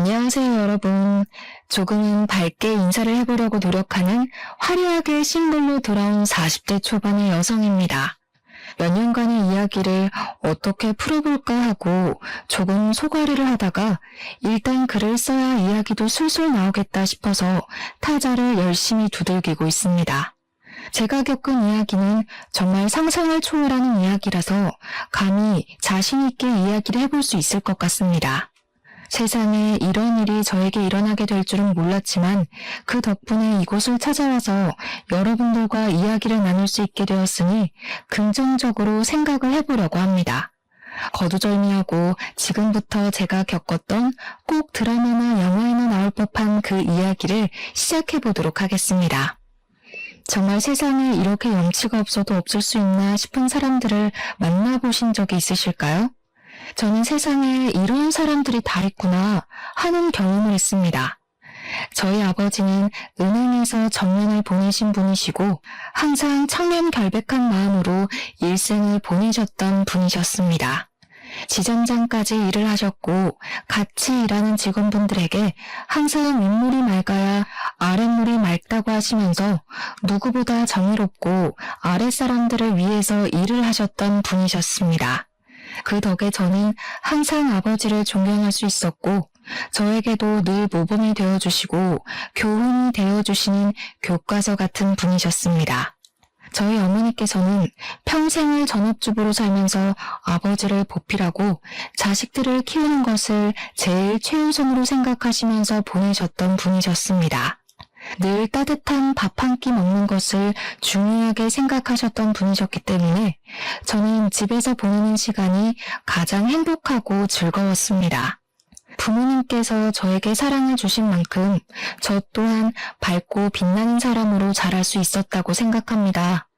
안녕하세요, 여러분. 조금은 밝게 인사를 해보려고 노력하는 화려하게 싱글로 돌아온 40대 초반의 여성입니다. 몇 년간의 이야기를 어떻게 풀어볼까 하고 조금 소가리를 하다가 일단 글을 써야 이야기도 술술 나오겠다 싶어서 타자를 열심히 두들기고 있습니다. 제가 겪은 이야기는 정말 상상을 초월하는 이야기라서 감히 자신 있게 이야기를 해볼 수 있을 것 같습니다. 세상에 이런 일이 저에게 일어나게 될 줄은 몰랐지만 그 덕분에 이곳을 찾아와서 여러분들과 이야기를 나눌 수 있게 되었으니 긍정적으로 생각을 해보려고 합니다. 거두절미하고 지금부터 제가 겪었던 꼭 드라마나 영화에나 나올 법한 그 이야기를 시작해보도록 하겠습니다. 정말 세상에 이렇게 염치가 없어도 없을 수 있나 싶은 사람들을 만나보신 적이 있으실까요? 저는 세상에 이런 사람들이 다 있구나 하는 경험을 했습니다. 저희 아버지는 은행에서 정년을 보내신 분이시고 항상 청렴결백한 마음으로 일생을 보내셨던 분이셨습니다. 지점장까지 일을 하셨고 같이 일하는 직원분들에게 항상 윗물이 맑아야 아랫물이 맑다고 하시면서 누구보다 정의롭고 아랫사람들을 위해서 일을 하셨던 분이셨습니다. 그 덕에 저는 항상 아버지를 존경할 수 있었고 저에게도 늘 모범이 되어주시고 교훈이 되어주시는 교과서 같은 분이셨습니다. 저희 어머니께서는 평생을 전업주부로 살면서 아버지를 보필하고 자식들을 키우는 것을 제일 최우선으로 생각하시면서 보내셨던 분이셨습니다. 늘 따뜻한 밥 한 끼 먹는 것을 중요하게 생각하셨던 분이셨기 때문에 저는 집에서 보내는 시간이 가장 행복하고 즐거웠습니다. 부모님께서 저에게 사랑을 주신 만큼 저 또한 밝고 빛나는 사람으로 자랄 수 있었다고 생각합니다.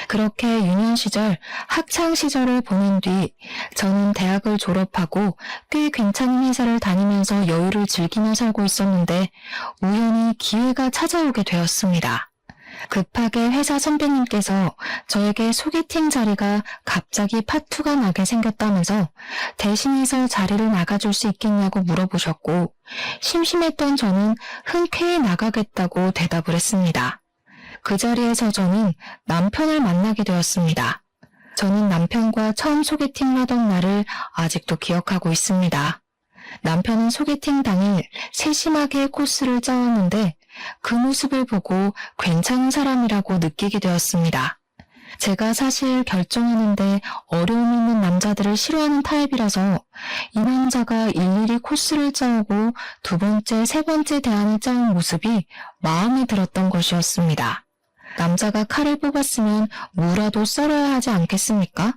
그렇게 유년 시절, 학창 시절을 보낸 뒤 저는 대학을 졸업하고 꽤 괜찮은 회사를 다니면서 여유를 즐기며 살고 있었는데 우연히 기회가 찾아오게 되었습니다. 급하게 회사 선배님께서 저에게 소개팅 자리가 갑자기 파투가 나게 생겼다면서 대신해서 자리를 나가줄 수 있겠냐고 물어보셨고 심심했던 저는 흔쾌히 나가겠다고 대답을 했습니다. 그 자리에서 저는 남편을 만나게 되었습니다. 저는 남편과 처음 소개팅을 하던 날을 아직도 기억하고 있습니다. 남편은 소개팅 당일 세심하게 코스를 짜왔는데 그 모습을 보고 괜찮은 사람이라고 느끼게 되었습니다. 제가 사실 결정하는데 어려움 있는 남자들을 싫어하는 타입이라서 이 남자가 일일이 코스를 짜오고 두 번째, 세 번째 대안을 짜온 모습이 마음에 들었던 것이었습니다. 남자가 칼을 뽑았으면 무라도 썰어야 하지 않겠습니까?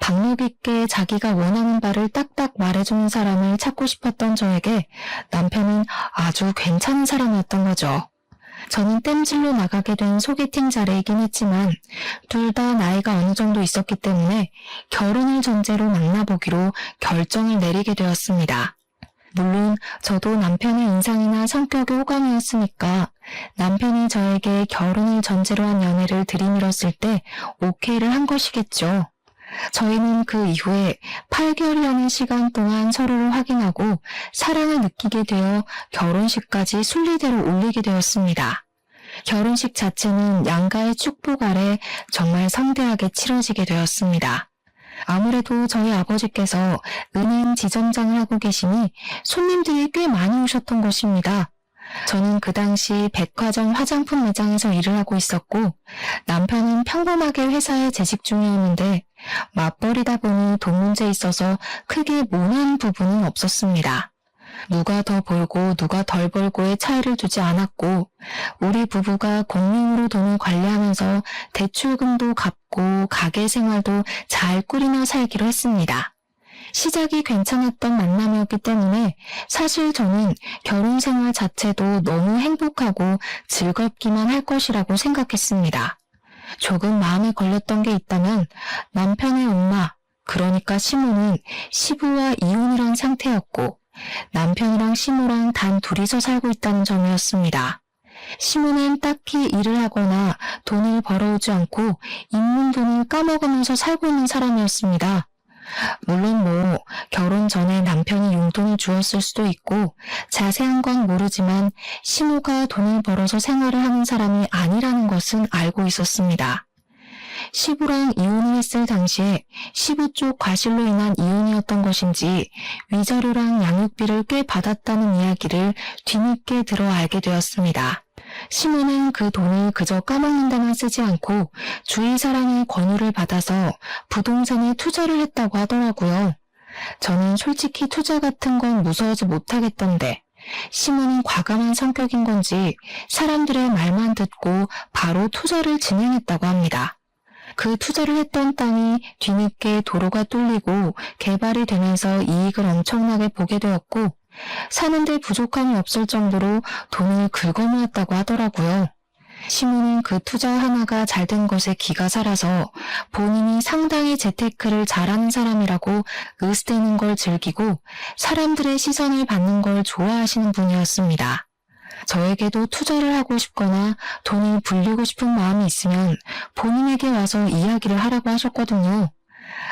박력 있게 자기가 원하는 바를 딱딱 말해주는 사람을 찾고 싶었던 저에게 남편은 아주 괜찮은 사람이었던 거죠. 저는 땜질로 나가게 된 소개팅 자리이긴 했지만 둘 다 나이가 어느 정도 있었기 때문에 결혼을 전제로 만나보기로 결정을 내리게 되었습니다. 물론 저도 남편의 인상이나 성격이 호감이었으니까 남편이 저에게 결혼을 전제로 한 연애를 들이밀었을 때 오케이를 한 것이겠죠. 저희는 그 이후에 8개월이라는 시간 동안 서로를 확인하고 사랑을 느끼게 되어 결혼식까지 순리대로 올리게 되었습니다. 결혼식 자체는 양가의 축복 아래 정말 성대하게 치러지게 되었습니다. 아무래도 저희 아버지께서 은행 지점장을 하고 계시니 손님들이 꽤 많이 오셨던 것입니다. 저는 그 당시 백화점 화장품 매장에서 일을 하고 있었고 남편은 평범하게 회사에 재직 중이었는데 맞벌이다 보니 돈 문제에 있어서 크게 모난 부분은 없었습니다. 누가 더 벌고 누가 덜 벌고의 차이를 두지 않았고 우리 부부가 공명으로 돈을 관리하면서 대출금도 갚고 가게 생활도 잘 꾸리며 살기로 했습니다. 시작이 괜찮았던 만남이었기 때문에 사실 저는 결혼 생활 자체도 너무 행복하고 즐겁기만 할 것이라고 생각했습니다. 조금 마음에 걸렸던 게 있다면 남편의 엄마, 그러니까 시모는 시부와 이혼을 한 상태였고 남편이랑 시모랑 단 둘이서 살고 있다는 점이었습니다. 시모는 딱히 일을 하거나 돈을 벌어오지 않고 있는 돈을 까먹으면서 살고 있는 사람이었습니다. 물론 결혼 전에 남편이 용돈을 주었을 수도 있고 자세한 건 모르지만 시모가 돈을 벌어서 생활을 하는 사람이 아니라는 것은 알고 있었습니다. 시부랑 이혼을 했을 당시에 시부 쪽 과실로 인한 이혼이었던 것인지 위자료랑 양육비를 꽤 받았다는 이야기를 뒤늦게 들어 알게 되었습니다. 시모는 그 돈을 그저 까먹는 데만 쓰지 않고 주위 사람의 권유를 받아서 부동산에 투자를 했다고 하더라고요. 저는 솔직히 투자 같은 건 무서워서 못하겠던데 시모는 과감한 성격인 건지 사람들의 말만 듣고 바로 투자를 진행했다고 합니다. 그 투자를 했던 땅이 뒤늦게 도로가 뚫리고 개발이 되면서 이익을 엄청나게 보게 되었고 사는데 부족함이 없을 정도로 돈을 긁어모았다고 하더라고요. 시모는 그 투자 하나가 잘 된 것에 기가 살아서 본인이 상당히 재테크를 잘하는 사람이라고 으스대는 걸 즐기고 사람들의 시선을 받는 걸 좋아하시는 분이었습니다. 저에게도 투자를 하고 싶거나 돈을 불리고 싶은 마음이 있으면 본인에게 와서 이야기를 하라고 하셨거든요.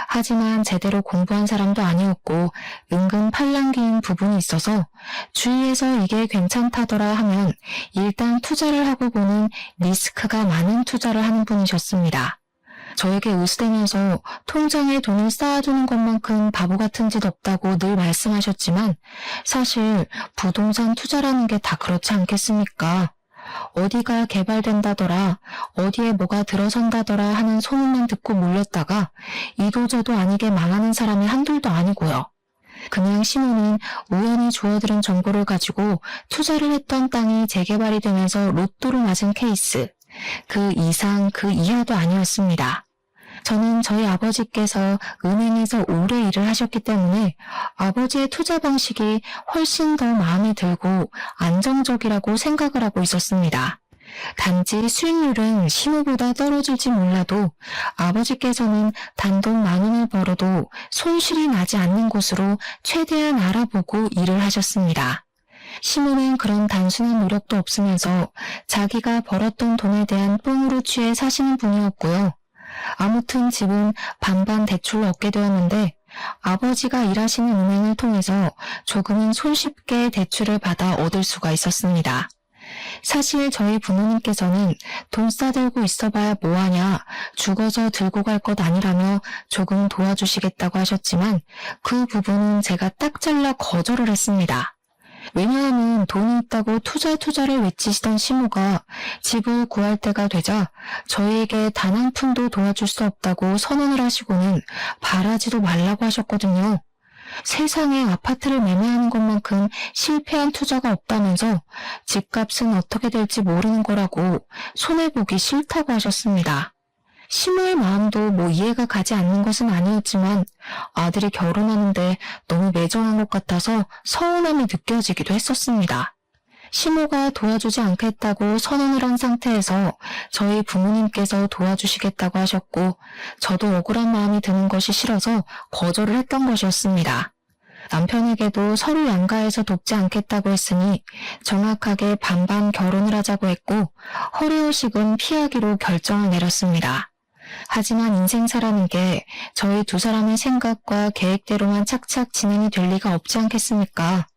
하지만 제대로 공부한 사람도 아니었고 은근 팔랑귀인 부분이 있어서 주위에서 이게 괜찮다더라 하면 일단 투자를 하고 보는 리스크가 많은 투자를 하는 분이셨습니다. 저에게 으스대면서 통장에 돈을 쌓아두는 것만큼 바보 같은 짓 없다고 늘 말씀하셨지만 사실 부동산 투자라는 게 다 그렇지 않겠습니까? 어디가 개발된다더라, 어디에 뭐가 들어선다더라 하는 소문만 듣고 몰렸다가 이도저도 아니게 망하는 사람이 한둘도 아니고요. 그냥 시모는 우연히 주워들은 정보를 가지고 투자를 했던 땅이 재개발이 되면서 로또를 맞은 케이스, 그 이상 그 이하도 아니었습니다. 저는 저희 아버지께서 은행에서 오래 일을 하셨기 때문에 아버지의 투자 방식이 훨씬 더 마음에 들고 안정적이라고 생각을 하고 있었습니다. 단지 수익률은 시모보다 떨어질지 몰라도 아버지께서는 단돈 10,000원을 벌어도 손실이 나지 않는 곳으로 최대한 알아보고 일을 하셨습니다. 시모는 그런 단순한 노력도 없으면서 자기가 벌었던 돈에 대한 뽕으로 취해 사시는 분이었고요. 아무튼 집은 반반 대출로 얻게 되었는데 아버지가 일하시는 은행을 통해서 조금은 손쉽게 대출을 받아 얻을 수가 있었습니다. 사실 저희 부모님께서는 돈 싸들고 있어봐야 뭐하냐, 죽어서 들고 갈 것 아니라며 조금 도와주시겠다고 하셨지만 그 부분은 제가 딱 잘라 거절을 했습니다. 왜냐하면 돈이 있다고 투자를 외치시던 시모가 집을 구할 때가 되자 저희에게 단 한 푼도 도와줄 수 없다고 선언을 하시고는 바라지도 말라고 하셨거든요. 세상에 아파트를 매매하는 것만큼 실패한 투자가 없다면서 집값은 어떻게 될지 모르는 거라고 손해보기 싫다고 하셨습니다. 시모의 마음도 이해가 가지 않는 것은 아니었지만 아들이 결혼하는데 너무 매정한 것 같아서 서운함이 느껴지기도 했었습니다. 시모가 도와주지 않겠다고 선언을 한 상태에서 저희 부모님께서 도와주시겠다고 하셨고 저도 억울한 마음이 드는 것이 싫어서 거절을 했던 것이었습니다. 남편에게도 서로 양가해서 돕지 않겠다고 했으니 정확하게 반반 결혼을 하자고 했고 허례허식은 피하기로 결정을 내렸습니다. 하지만 인생사라는 게 저희 두 사람의 생각과 계획대로만 착착 진행이 될 리가 없지 않겠습니까?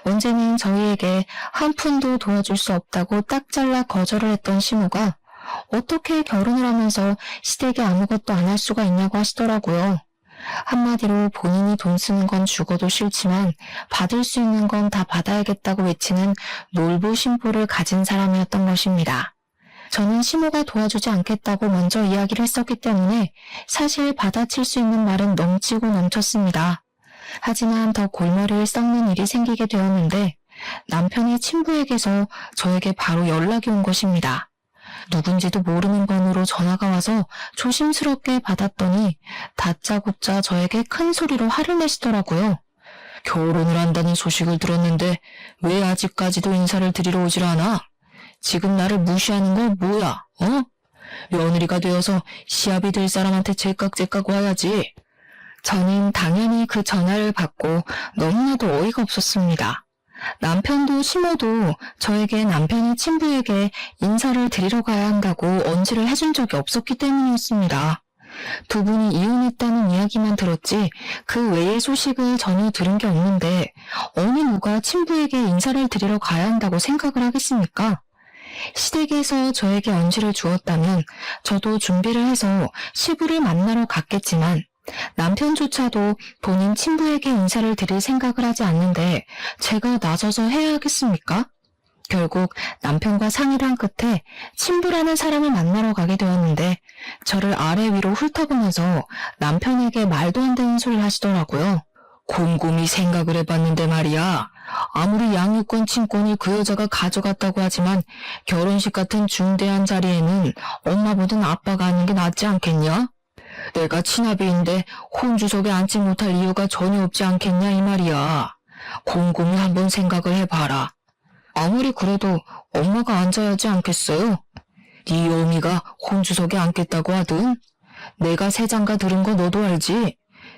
언제는 저희에게 한 푼도 도와줄 수 없다고 딱 잘라 거절을 했던 시모가 어떻게 결혼을 하면서 시댁에 아무것도 안 할 수가 있냐고 하시더라고요. 한마디로 본인이 돈 쓰는 건 죽어도 싫지만 받을 수 있는 건 다 받아야겠다고 외치는 놀부심보를 가진 사람이었던 것입니다. 저는 시모가 도와주지 않겠다고 먼저 이야기를 했었기 때문에 사실 받아칠 수 있는 말은 넘치고 넘쳤습니다. 하지만 더 골머리를 썩는 일이 생기게 되었는데 남편의 친부에게서 저에게 바로 연락이 온 것입니다. 누군지도 모르는 번호로 전화가 와서 조심스럽게 받았더니 다짜고짜 저에게 큰 소리로 화를 내시더라고요. 결혼을 한다는 소식을 들었는데 왜 아직까지도 인사를 드리러 오질 않아? 지금 나를 무시하는 건 뭐야? 며느리가 되어서 시합이 될 사람한테 제깍제깍 와야지. 저는 당연히 그 전화를 받고 너무나도 어이가 없었습니다. 남편도 시모도 저에게 남편의 친부에게 인사를 드리러 가야 한다고 언지를 해준 적이 없었기 때문이었습니다. 두 분이 이혼했다는 이야기만 들었지 그 외의 소식을 전혀 들은 게 없는데 어느 누가 친부에게 인사를 드리러 가야 한다고 생각을 하겠습니까? 시댁에서 저에게 언지를 주었다면 저도 준비를 해서 시부를 만나러 갔겠지만 남편조차도 본인 친부에게 인사를 드릴 생각을 하지 않는데 제가 나서서 해야 하겠습니까? 결국 남편과 상의를 한 끝에 친부라는 사람을 만나러 가게 되었는데 저를 아래 위로 훑어보면서 남편에게 말도 안 되는 소리를 하시더라고요. 곰곰이 생각을 해봤는데 말이야. 아무리 양육권 친권을 그 여자가 가져갔다고 하지만 결혼식 같은 중대한 자리에는 엄마보단 아빠가 하는 게 낫지 않겠냐? 내가 친아비인데 혼주석에 앉지 못할 이유가 전혀 없지 않겠냐 이 말이야. 곰곰이 한번 생각을 해봐라. 아무리 그래도 엄마가 앉아야 하지 않겠어요? 네 어미가 혼주석에 앉겠다고 하든 내가 새장가 들은 거 너도 알지?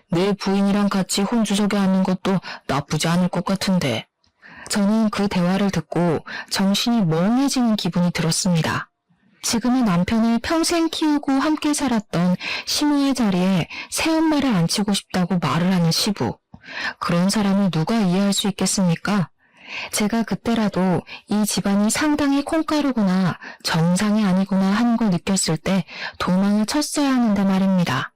내 부인이랑 같이 혼주석에 앉는 것도 나쁘지 않을 것 같은데. 저는 그 대화를 듣고 정신이 멍해지는 기분이 들었습니다. 지금의 남편을 평생 키우고 함께 살았던 시모의 자리에 새엄마를 앉히고 싶다고 말을 하는 시부. 그런 사람을 누가 이해할 수 있겠습니까? 제가 그때라도 이 집안이 상당히 콩가루구나, 정상이 아니구나 하는 걸 느꼈을 때 도망을 쳤어야 하는데 말입니다.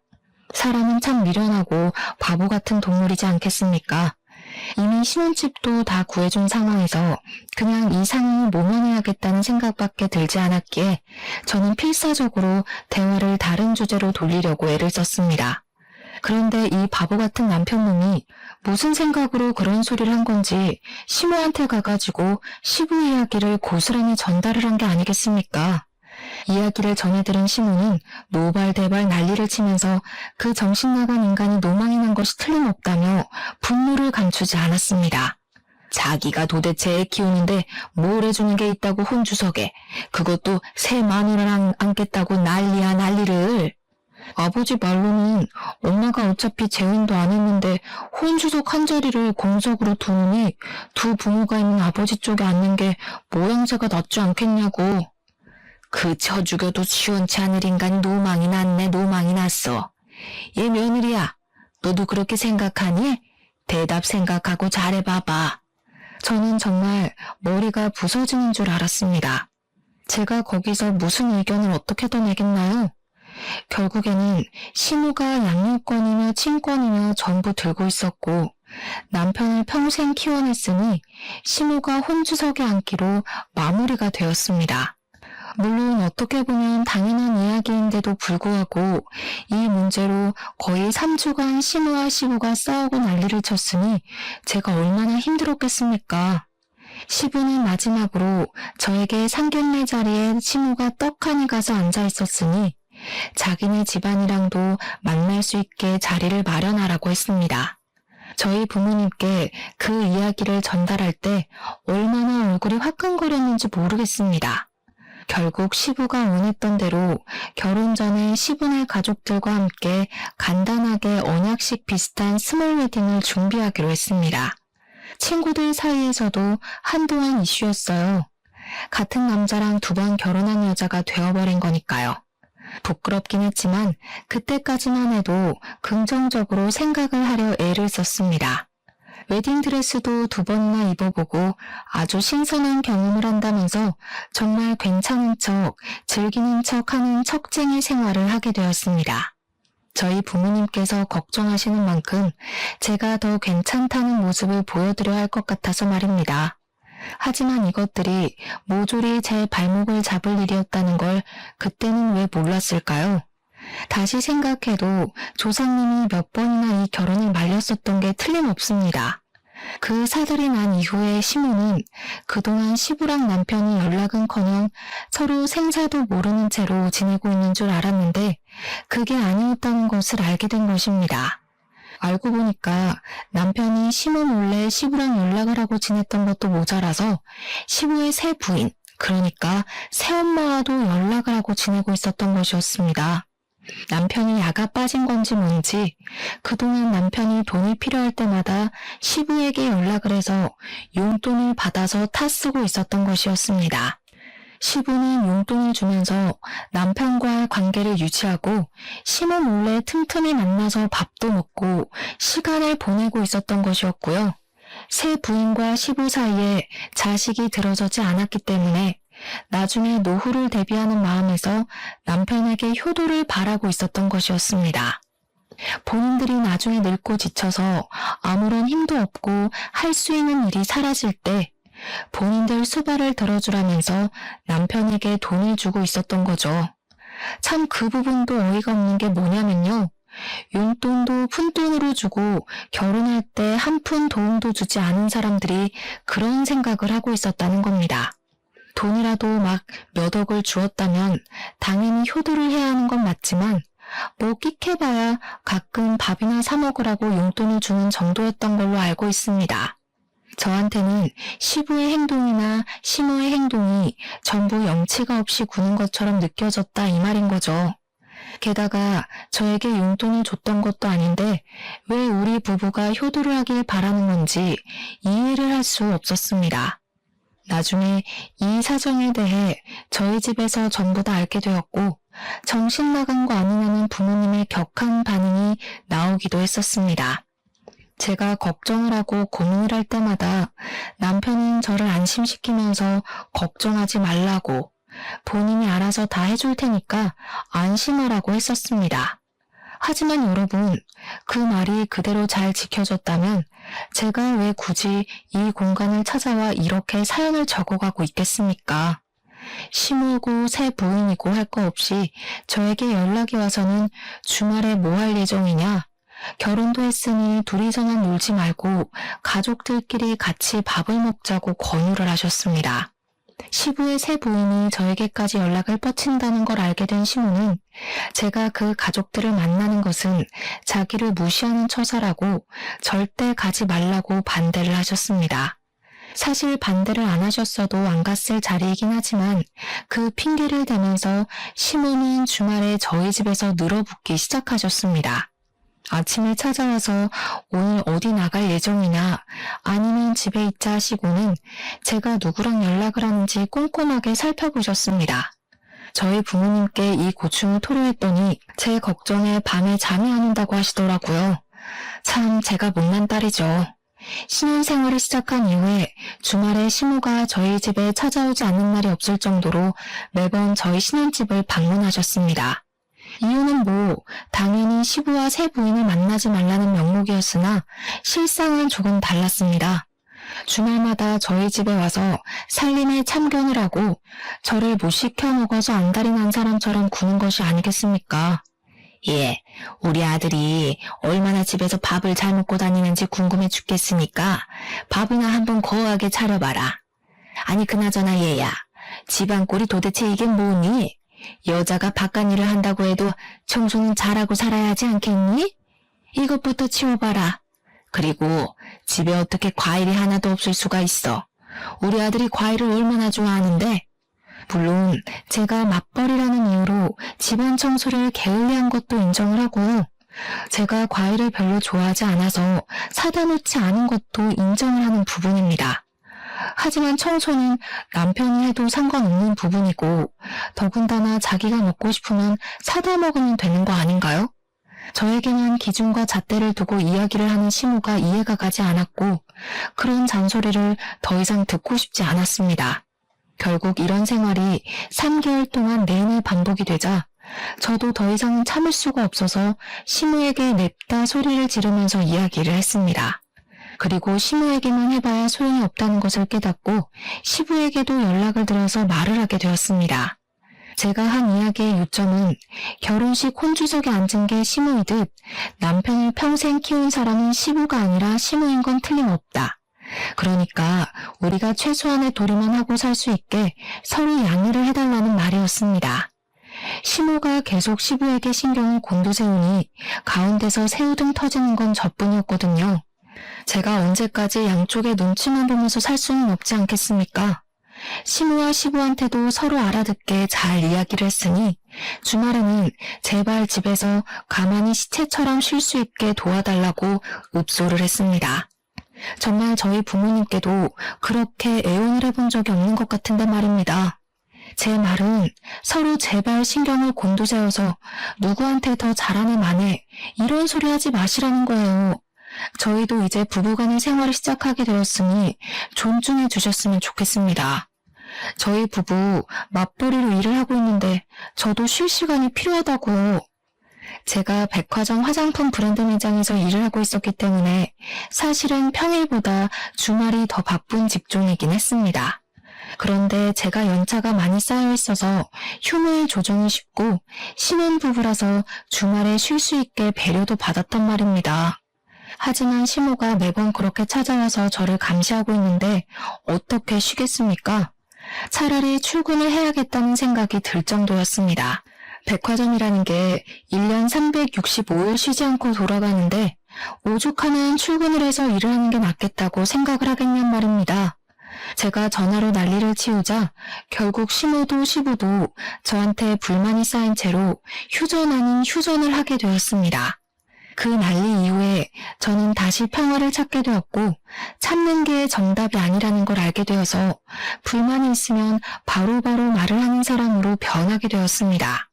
사람은 참 미련하고 바보 같은 동물이지 않겠습니까? 이미 신혼집도 다 구해준 상황에서 그냥 이 상황을 모면해야겠다는 생각밖에 들지 않았기에 저는 필사적으로 대화를 다른 주제로 돌리려고 애를 썼습니다. 그런데 이 바보 같은 남편놈이 무슨 생각으로 그런 소리를 한 건지 시모한테 가가지고 시부 이야기를 고스란히 전달을 한 게 아니겠습니까? 이야기를 전해들은 시모는 노발대발 난리를 치면서 그 정신나간 인간이 노망이 난 것이 틀림없다며 분노를 감추지 않았습니다. 자기가 도대체 애 키우는데 뭘 해주는 게 있다고 혼주석에, 그것도 새 마누라랑 앉겠다고 난리야 난리를. 아버지 말로는 엄마가 어차피 재혼도 안 했는데 혼주석 한 자리를 공석으로 두느니 두 부모가 있는 아버지 쪽에 앉는 게 모양새가 낫지 않겠냐고. 그 쳐 죽여도 시원치 않을 인간이 노망이 났네. 노망이 났어. 얘 며느리야, 너도 그렇게 생각하니? 대답 생각하고 잘해봐봐. 저는 정말 머리가 부서지는 줄 알았습니다. 제가 거기서 무슨 의견을 어떻게 더 내겠나요? 결국에는 시모가 양육권이며 친권이며 전부 들고 있었고 남편을 평생 키워냈으니 시모가 혼주석에 앉기로 마무리가 되었습니다. 물론 어떻게 보면 당연한 이야기인데도 불구하고 이 문제로 거의 3주간 시모와 시부가 싸우고 난리를 쳤으니 제가 얼마나 힘들었겠습니까? 시부는 마지막으로 저에게 상견례 자리에 시모가 떡하니 가서 앉아 있었으니 자기네 집안이랑도 만날 수 있게 자리를 마련하라고 했습니다. 저희 부모님께 그 이야기를 전달할 때 얼마나 얼굴이 화끈거렸는지 모르겠습니다. 결국 시부가 원했던 대로 결혼 전에 시부네 가족들과 함께 간단하게 언약식 비슷한 스몰 웨딩을 준비하기로 했습니다. 친구들 사이에서도 한동안 이슈였어요. 같은 남자랑 2번 결혼한 여자가 되어버린 거니까요. 부끄럽긴 했지만 그때까지만 해도 긍정적으로 생각을 하려 애를 썼습니다. 웨딩드레스도 2번이나 입어보고 아주 신선한 경험을 한다면서 정말 괜찮은 척, 즐기는 척 하는 척쟁이 생활을 하게 되었습니다. 저희 부모님께서 걱정하시는 만큼 제가 더 괜찮다는 모습을 보여드려야 할 것 같아서 말입니다. 하지만 이것들이 모조리 제 발목을 잡을 일이었다는 걸 그때는 왜 몰랐을까요? 다시 생각해도 조상님이 몇 번이나 이 결혼을 말렸었던 게 틀림없습니다. 그 사달이 난 이후에 시모는 그동안 시부랑 남편이 연락은커녕 서로 생사도 모르는 채로 지내고 있는 줄 알았는데 그게 아니었다는 것을 알게 된 것입니다. 알고 보니까 남편이 시모 몰래 시부랑 연락을 하고 지냈던 것도 모자라서 시부의 새 부인, 그러니까 새엄마와도 연락을 하고 지내고 있었던 것이었습니다. 남편이 야가 빠진 건지 뭔지 그동안 남편이 돈이 필요할 때마다 시부에게 연락을 해서 용돈을 받아서 타쓰고 있었던 것이었습니다. 시부는 용돈을 주면서 남편과의 관계를 유지하고 시모 몰래 틈틈이 만나서 밥도 먹고 시간을 보내고 있었던 것이었고요. 새 부인과 시부 사이에 자식이 들어서지 않았기 때문에 나중에 노후를 대비하는 마음에서 남편에게 효도를 바라고 있었던 것이었습니다. 본인들이 나중에 늙고 지쳐서 아무런 힘도 없고 할 수 있는 일이 사라질 때 본인들 수발을 들어주라면서 남편에게 돈을 주고 있었던 거죠. 참 그 부분도 어이가 없는 게 뭐냐면요. 용돈도 푼돈으로 주고 결혼할 때 한 푼 도움도 주지 않은 사람들이 그런 생각을 하고 있었다는 겁니다. 돈이라도 막 몇 억을 주었다면 당연히 효도를 해야 하는 건 맞지만 뭐 끽해봐야 가끔 밥이나 사 먹으라고 용돈을 주는 정도였던 걸로 알고 있습니다. 저한테는 시부의 행동이나 시모의 행동이 전부 염치가 없이 구는 것처럼 느껴졌다 이 말인 거죠. 게다가 저에게 용돈을 줬던 것도 아닌데 왜 우리 부부가 효도를 하길 바라는 건지 이해를 할 수 없었습니다. 나중에 이 사정에 대해 저희 집에서 전부 다 알게 되었고 정신 나간 거 아니냐는 부모님의 격한 반응이 나오기도 했었습니다. 제가 걱정을 하고 고민을 할 때마다 남편은 저를 안심시키면서 걱정하지 말라고 본인이 알아서 다 해줄 테니까 안심하라고 했었습니다. 하지만 여러분, 그 말이 그대로 잘 지켜졌다면 제가 왜 굳이 이 공간을 찾아와 이렇게 사연을 적어가고 있겠습니까? 시모고 새 부인이고 할 거 없이 저에게 연락이 와서는 주말에 뭐 할 예정이냐? 결혼도 했으니 둘이서만 놀지 말고 가족들끼리 같이 밥을 먹자고 권유를 하셨습니다. 시부의 새 부인이 저에게까지 연락을 뻗친다는 걸 알게 된 시모는 제가 그 가족들을 만나는 것은 자기를 무시하는 처사라고 절대 가지 말라고 반대를 하셨습니다. 사실 반대를 안 하셨어도 안 갔을 자리이긴 하지만 그 핑계를 대면서 시모는 주말에 저희 집에서 늘어붙기 시작하셨습니다. 아침에 찾아와서 오늘 어디 나갈 예정이냐 아니면 집에 있자 하시고는 제가 누구랑 연락을 하는지 꼼꼼하게 살펴보셨습니다. 저희 부모님께 이 고충을 토로했더니 제 걱정에 밤에 잠이 안 온다고 하시더라고요. 참 제가 못난 딸이죠. 신혼생활을 시작한 이후에 주말에 시모가 저희 집에 찾아오지 않는 날이 없을 정도로 매번 저희 신혼집을 방문하셨습니다. 이유는 뭐 당연히 시부와 새 부인을 만나지 말라는 명목이었으나 실상은 조금 달랐습니다. 주말마다 저희 집에 와서 살림에 참견을 하고 저를 못 시켜 먹어서 안달이 난 사람처럼 구는 것이 아니겠습니까? 예, 우리 아들이 얼마나 집에서 밥을 잘 먹고 다니는지 궁금해 죽겠으니까 밥이나 한번 거하게 차려봐라. 아니 그나저나 얘야, 집안 꼴이 도대체 이게 뭐니? 여자가 바깥일을 한다고 해도 청소는 잘하고 살아야 하지 않겠니? 이것부터 치워봐라. 그리고 집에 어떻게 과일이 하나도 없을 수가 있어. 우리 아들이 과일을 얼마나 좋아하는데. 물론 제가 맞벌이라는 이유로 집안 청소를 게을리한 것도 인정을 하고 제가 과일을 별로 좋아하지 않아서 사다 놓지 않은 것도 인정을 하는 부분입니다. 하지만 청소는 남편이 해도 상관없는 부분이고 더군다나 자기가 먹고 싶으면 사다 먹으면 되는 거 아닌가요? 저에게는 기준과 잣대를 두고 이야기를 하는 시모가 이해가 가지 않았고 그런 잔소리를 더 이상 듣고 싶지 않았습니다. 결국 이런 생활이 3개월 동안 내내 반복이 되자 저도 더 이상은 참을 수가 없어서 시모에게 냅다 소리를 지르면서 이야기를 했습니다. 그리고 시모에게만 해봐야 소용이 없다는 것을 깨닫고 시부에게도 연락을 드려서 말을 하게 되었습니다. 제가 한 이야기의 요점은 결혼식 혼주석에 앉은 게 시모이듯 남편을 평생 키운 사람은 시부가 아니라 시모인 건 틀림없다. 그러니까 우리가 최소한의 도리만 하고 살 수 있게 서로 양해를 해달라는 말이었습니다. 시모가 계속 시부에게 신경을 곤두세우니 가운데서 새우등 터지는 건 저뿐이었거든요. 제가 언제까지 양쪽의 눈치만 보면서 살 수는 없지 않겠습니까? 시모와 시부한테도 서로 알아듣게 잘 이야기를 했으니 주말에는 제발 집에서 가만히 시체처럼 쉴 수 있게 도와달라고 읍소를 했습니다. 정말 저희 부모님께도 그렇게 애원을 해본 적이 없는 것 같은데 말입니다. 제 말은 서로 제발 신경을 곤두세워서 누구한테 더 잘하네 마네 이런 소리 하지 마시라는 거예요. 저희도 이제 부부간의 생활을 시작하게 되었으니 존중해 주셨으면 좋겠습니다. 저희 부부 맞벌이로 일을 하고 있는데 저도 쉴 시간이 필요하다고요. 제가 백화점 화장품 브랜드 매장에서 일을 하고 있었기 때문에 사실은 평일보다 주말이 더 바쁜 직종이긴 했습니다. 그런데 제가 연차가 많이 쌓여 있어서 휴무일 조정이 쉽고 신혼부부라서 주말에 쉴 수 있게 배려도 받았단 말입니다. 하지만 시모가 매번 그렇게 찾아와서 저를 감시하고 있는데 어떻게 쉬겠습니까? 차라리 출근을 해야겠다는 생각이 들 정도였습니다. 백화점이라는 게 1년 365일 쉬지 않고 돌아가는데 오죽하면 출근을 해서 일을 하는 게 낫겠다고 생각을 하겠냔 말입니다. 제가 전화로 난리를 치우자 결국 시모도 시부도 저한테 불만이 쌓인 채로 휴전 아닌 휴전을 하게 되었습니다. 그 난리 이후에 저는 다시 평화를 찾게 되었고 참는 게 정답이 아니라는 걸 알게 되어서 불만이 있으면 바로바로 말을 하는 사람으로 변하게 되었습니다.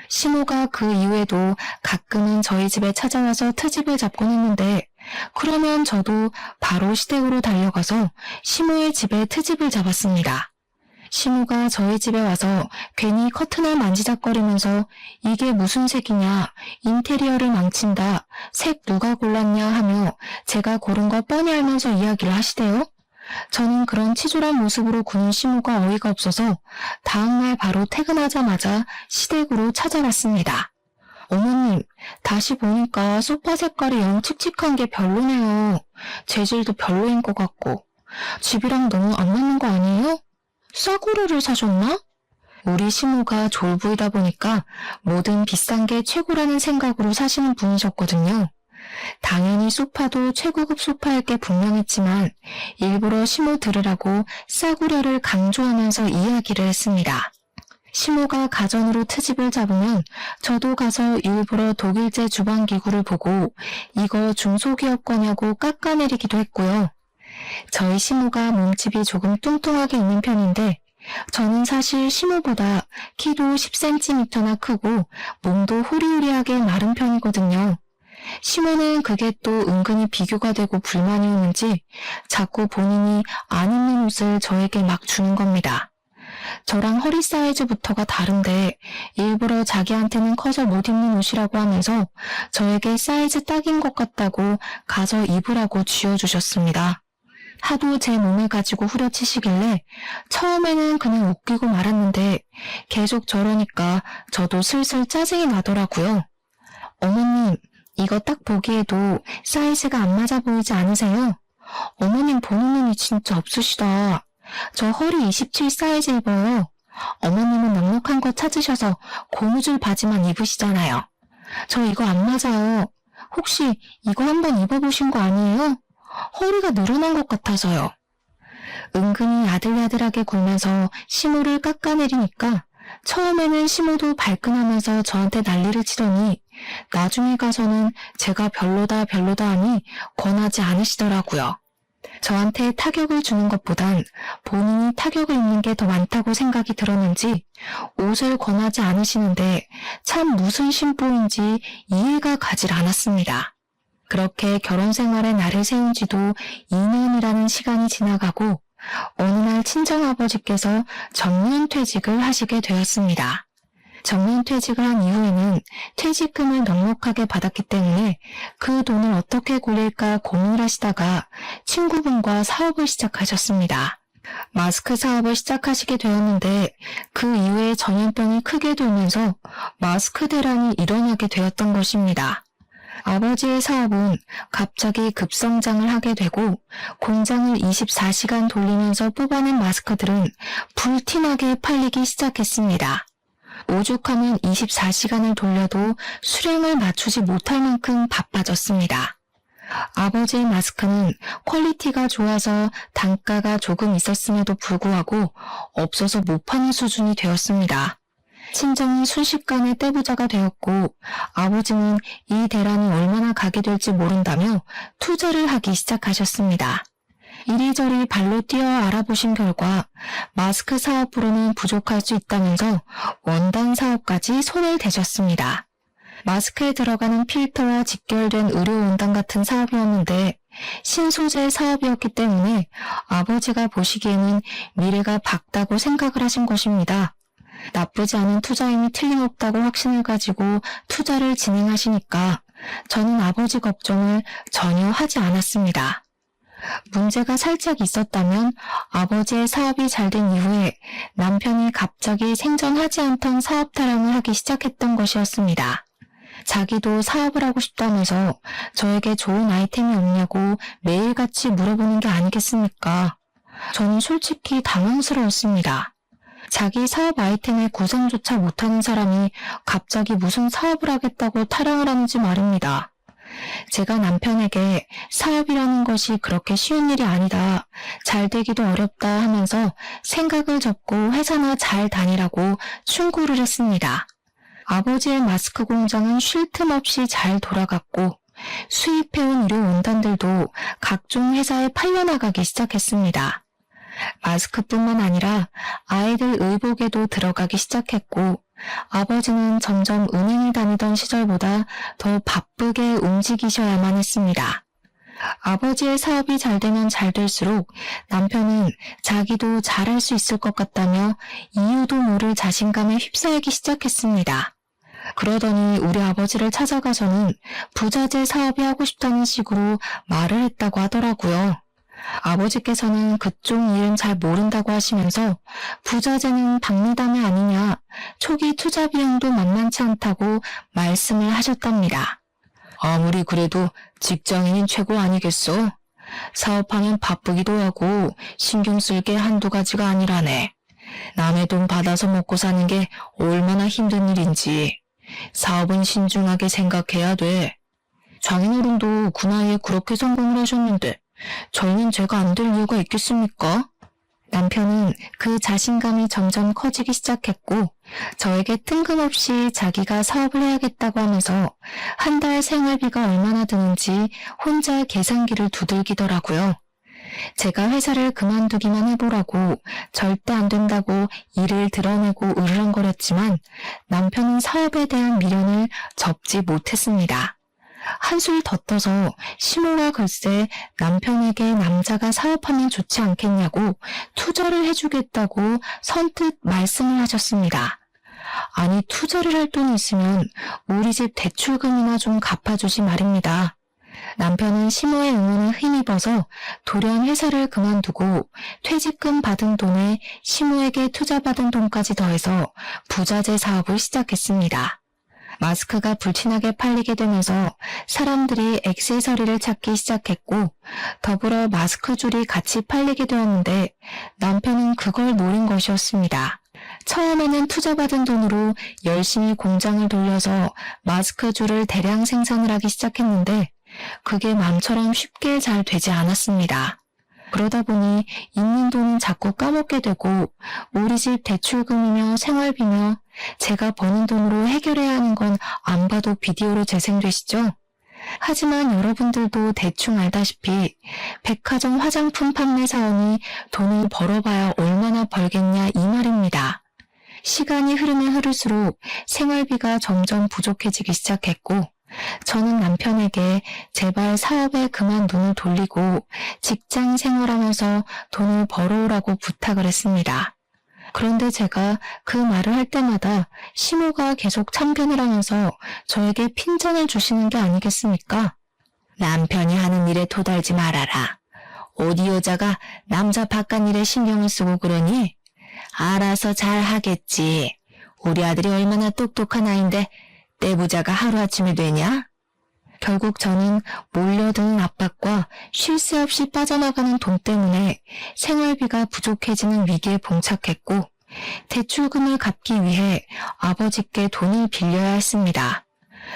시모가 그 이후에도 가끔은 저희 집에 찾아와서 트집을 잡곤 했는데 그러면 저도 바로 시댁으로 달려가서 시모의 집에 트집을 잡았습니다. 시모가 저희 집에 와서 괜히 커튼을 만지작거리면서 이게 무슨 색이냐, 인테리어를 망친다, 색 누가 골랐냐 하며 제가 고른 거 뻔히 알면서 이야기를 하시대요. 저는 그런 치졸한 모습으로 구는 시모가 어이가 없어서 다음날 바로 퇴근하자마자 시댁으로 찾아왔습니다. 어머님, 다시 보니까 소파 색깔이 영 칙칙한 게 별로네요. 재질도 별로인 것 같고. 집이랑 너무 안 맞는 거 아니에요? 싸구려를 사셨나? 우리 시모가 졸부이다 보니까 뭐든 비싼 게 최고라는 생각으로 사시는 분이셨거든요. 당연히 소파도 최고급 소파일 게 분명했지만 일부러 시모 들으라고 싸구려를 강조하면서 이야기를 했습니다. 시모가 가전으로 트집을 잡으면 저도 가서 일부러 독일제 주방기구를 보고 이거 중소기업 거냐고 깎아내리기도 했고요. 저희 시모가 몸집이 조금 뚱뚱하게 있는 편인데 저는 사실 시모보다 키도 10cm나 크고 몸도 호리호리하게 마른 편이거든요. 시모는 그게 또 은근히 비교가 되고 불만이 오는지 자꾸 본인이 안 입는 옷을 저에게 막 주는 겁니다. 저랑 허리 사이즈부터가 다른데 일부러 자기한테는 커서 못 입는 옷이라고 하면서 저에게 사이즈 딱인 것 같다고 가서 입으라고 쥐어주셨습니다. 하도 제 몸을 가지고 후려치시길래 처음에는 그냥 웃기고 말았는데 계속 저러니까 저도 슬슬 짜증이 나더라고요. 어머님, 이거 딱 보기에도 사이즈가 안 맞아 보이지 않으세요? 어머님 보는 눈이 진짜 없으시다. 저 허리 27 사이즈 입어요. 어머님은 넉넉한 거 찾으셔서 고무줄 바지만 입으시잖아요. 저 이거 안 맞아요. 혹시 이거 한번 입어보신 거 아니에요? 허리가 늘어난 것 같아서요. 은근히 야들야들하게 굴면서 시모를 깎아내리니까 처음에는 시모도 발끈하면서 저한테 난리를 치더니 나중에 가서는 제가 별로다 하니 권하지 않으시더라고요. 저한테 타격을 주는 것보단 본인이 타격을 입는 게 더 많다고 생각이 들었는지 옷을 권하지 않으시는데 참 무슨 심보인지 이해가 가질 않았습니다. 그렇게 결혼 생활에 날을 세운 지도 2년이라는 시간이 지나가고 어느 날 친정아버지께서 정년퇴직을 하시게 되었습니다. 정년퇴직을 한 이후에는 퇴직금을 넉넉하게 받았기 때문에 그 돈을 어떻게 굴릴까 고민을 하시다가 친구분과 사업을 시작하셨습니다. 마스크 사업을 시작하시게 되었는데 그 이후에 전염병이 크게 돌면서 마스크 대란이 일어나게 되었던 것입니다. 아버지의 사업은 갑자기 급성장을 하게 되고 공장을 24시간 돌리면서 뽑아낸 마스크들은 불티나게 팔리기 시작했습니다. 오죽하면 24시간을 돌려도 수량을 맞추지 못할 만큼 바빠졌습니다. 아버지의 마스크는 퀄리티가 좋아서 단가가 조금 있었음에도 불구하고 없어서 못 파는 수준이 되었습니다. 친정이 순식간에 떼부자가 되었고 아버지는 이 대란이 얼마나 가게 될지 모른다며 투자를 하기 시작하셨습니다. 이리저리 발로 뛰어 알아보신 결과 마스크 사업으로는 부족할 수 있다면서 원단 사업까지 손을 대셨습니다. 마스크에 들어가는 필터와 직결된 의료 원단 같은 사업이었는데 신소재 사업이었기 때문에 아버지가 보시기에는 미래가 밝다고 생각을 하신 것입니다. 나쁘지 않은 투자임이 틀림없다고 확신을 가지고 투자를 진행하시니까 저는 아버지 걱정을 전혀 하지 않았습니다. 문제가 살짝 있었다면 아버지의 사업이 잘 된 이후에 남편이 갑자기 생전하지 않던 사업 타령을 하기 시작했던 것이었습니다. 자기도 사업을 하고 싶다면서 저에게 좋은 아이템이 없냐고 매일같이 물어보는 게 아니겠습니까? 저는 솔직히 당황스러웠습니다. 자기 사업 아이템의 구성조차 못하는 사람이 갑자기 무슨 사업을 하겠다고 타령을 하는지 말입니다. 제가 남편에게 사업이라는 것이 그렇게 쉬운 일이 아니다, 잘 되기도 어렵다 하면서 생각을 접고 회사나 잘 다니라고 충고를 했습니다. 아버지의 마스크 공장은 쉴 틈 없이 잘 돌아갔고 수입해온 의료 원단들도 각종 회사에 팔려나가기 시작했습니다. 마스크뿐만 아니라 아이들 의복에도 들어가기 시작했고 아버지는 점점 은행에 다니던 시절보다 더 바쁘게 움직이셔야만 했습니다. 아버지의 사업이 잘 되면 잘 될수록 남편은 자기도 잘할 수 있을 것 같다며 이유도 모를 자신감에 휩싸이기 시작했습니다. 그러더니 우리 아버지를 찾아가서는 부자재 사업이 하고 싶다는 식으로 말을 했다고 하더라고요. 아버지께서는 그쪽 일은 잘 모른다고 하시면서 부자재는 박리담이 아니냐, 초기 투자 비용도 만만치 않다고 말씀을 하셨답니다. 아무리 그래도 직장인인 최고 아니겠소? 사업하면 바쁘기도 하고 신경 쓸 게 한두 가지가 아니라네. 남의 돈 받아서 먹고 사는 게 얼마나 힘든 일인지 사업은 신중하게 생각해야 돼. 장인어른도 그 나이에 그렇게 성공을 하셨는데 저희는 제가 안 될 이유가 있겠습니까? 남편은 그 자신감이 점점 커지기 시작했고 저에게 뜬금없이 자기가 사업을 해야겠다고 하면서 한 달 생활비가 얼마나 드는지 혼자 계산기를 두들기더라고요. 제가 회사를 그만두기만 해보라고 절대 안 된다고 일을 드러내고 으르렁거렸지만 남편은 사업에 대한 미련을 접지 못했습니다. 한술 더 떠서 시모가 글쎄 남편에게 남자가 사업하면 좋지 않겠냐고 투자를 해주겠다고 선뜻 말씀을 하셨습니다. 아니 투자를 할 돈이 있으면 우리 집 대출금이나 좀 갚아주지 말입니다. 남편은 시모의 응원에 힘입어서 돌연 회사를 그만두고 퇴직금 받은 돈에 시모에게 투자받은 돈까지 더해서 부자재 사업을 시작했습니다. 마스크가 불티나게 팔리게 되면서 사람들이 액세서리를 찾기 시작했고 더불어 마스크 줄이 같이 팔리게 되었는데 남편은 그걸 노린 것이었습니다. 처음에는 투자받은 돈으로 열심히 공장을 돌려서 마스크 줄을 대량 생산을 하기 시작했는데 그게 마음처럼 쉽게 잘 되지 않았습니다. 그러다 보니 있는 돈은 자꾸 까먹게 되고 우리 집 대출금이며 생활비며 제가 버는 돈으로 해결해야 하는 건 안 봐도 비디오로 재생되시죠? 하지만 여러분들도 대충 알다시피 백화점 화장품 판매 사원이 돈을 벌어봐야 얼마나 벌겠냐 이 말입니다. 시간이 흐르면 흐를수록 생활비가 점점 부족해지기 시작했고 저는 남편에게 제발 사업에 그만 눈을 돌리고 직장 생활하면서 돈을 벌어오라고 부탁을 했습니다. 그런데 제가 그 말을 할 때마다 시모가 계속 참견을 하면서 저에게 핀잔을 주시는 게 아니겠습니까? 남편이 하는 일에 토달지 말아라. 어디 여자가 남자 바깥 일에 신경을 쓰고 그러니? 알아서 잘 하겠지. 우리 아들이 얼마나 똑똑한 아인데 떼부자가 하루아침에 되냐? 결국 저는 몰려드는 압박과 쉴 새 없이 빠져나가는 돈 때문에 생활비가 부족해지는 위기에 봉착했고 대출금을 갚기 위해 아버지께 돈을 빌려야 했습니다.